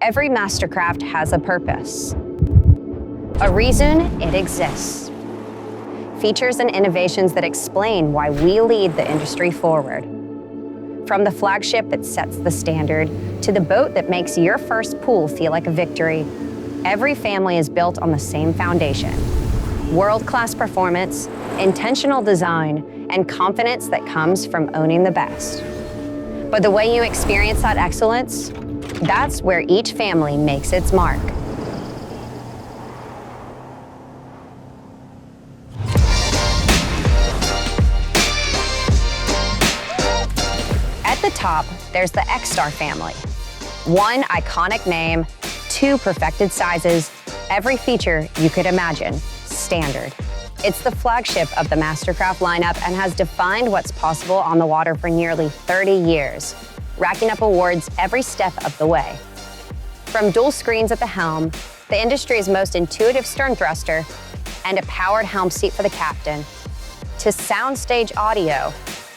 Every MasterCraft has a purpose, a reason it exists. Features and innovations that explain why we lead the industry forward. From the flagship that sets the standard to the boat that makes your first pool feel like a victory, every family is built on the same foundation: world-class performance, intentional design, and confidence that comes from owning the best. But the way you experience that excellence, that's where each family makes its mark. At the top, there's the XStar family. One iconic name, two perfected sizes, every feature you could imagine, standard. It's the flagship of the MasterCraft lineup and has defined what's possible on the water for nearly 30 years, racking up awards every step of the way. From dual screens at the helm, the industry's most intuitive stern thruster, and a powered helm seat for the captain, to soundstage audio,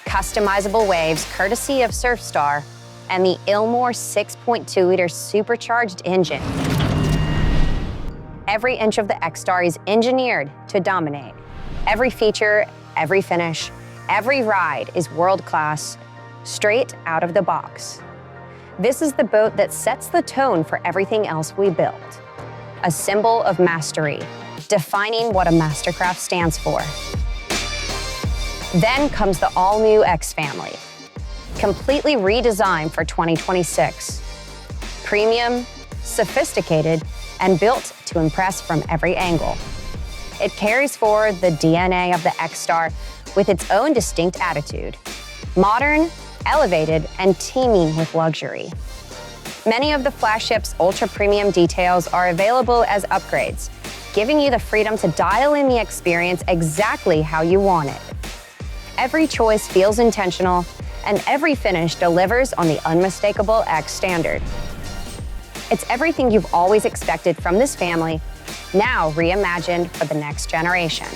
customizable waves courtesy of SurfStar, and the Ilmor 6.2-liter supercharged engine. Every inch of the XStar is engineered to dominate. Every feature, every finish, every ride is world-class, straight out of the box. This is the boat that sets the tone for everything else we build. A symbol of mastery, defining what a MasterCraft stands for. Then comes the all-new X family, completely redesigned for 2026. Premium, sophisticated, and built to impress from every angle. It carries forward the DNA of the XStar with its own distinct attitude. Modern, elevated, and teeming with luxury. Many of the flagship's ultra-premium details are available as upgrades, giving you the freedom to dial in the experience exactly how you want it. Every choice feels intentional, and every finish delivers on the unmistakable X standard. It's everything you've always expected from this family, now reimagined for the next generation.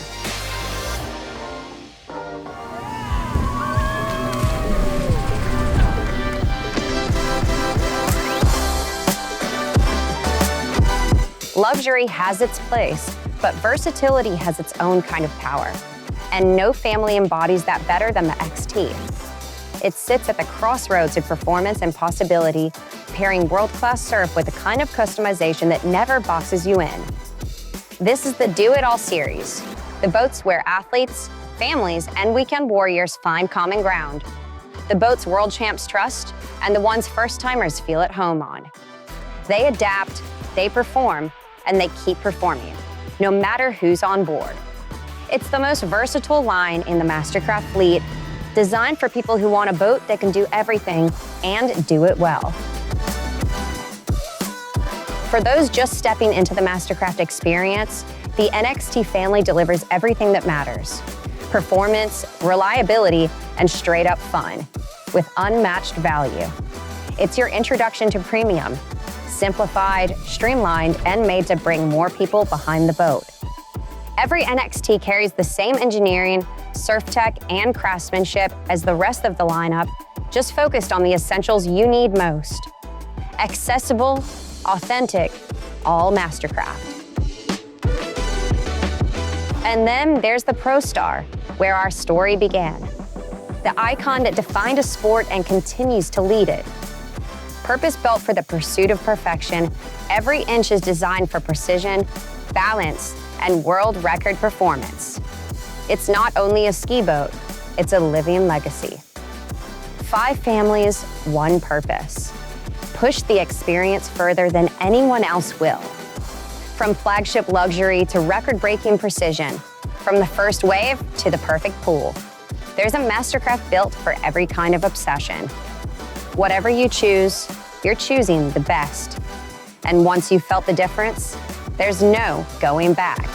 Luxury has its place, but versatility has its own kind of power. And no family embodies that better than the XT. It sits at the crossroads of performance and possibility, pairing world-class surf with the kind of customization that never boxes you in. This is the Do It All series, the boats where athletes, families, and weekend warriors find common ground. The boats world champs trust, and the ones first-timers feel at home on. They adapt, they perform, and they keep performing, no matter who's on board. It's the most versatile line in the MasterCraft fleet, designed for people who want a boat that can do everything and do it well. For those just stepping into the MasterCraft experience, the NXT family delivers everything that matters: performance, reliability, and straight-up fun, with unmatched value. It's your introduction to premium, simplified, streamlined, and made to bring more people behind the boat. Every NXT carries the same engineering, surf tech, and craftsmanship as the rest of the lineup, just focused on the essentials you need most. Accessible, authentic, all MasterCraft. And then there's the ProStar, where our story began. The icon that defined a sport and continues to lead it. Purpose-built for the pursuit of perfection, every inch is designed for precision, balance, and world record performance. It's not only a ski boat, it's a living legacy. 5 families, one purpose. Push the experience further than anyone else will. From flagship luxury to record-breaking precision, from the first wave to the perfect pool, there's a MasterCraft built for every kind of obsession. Whatever you choose, you're choosing the best. And once you've felt the difference, there's no going back.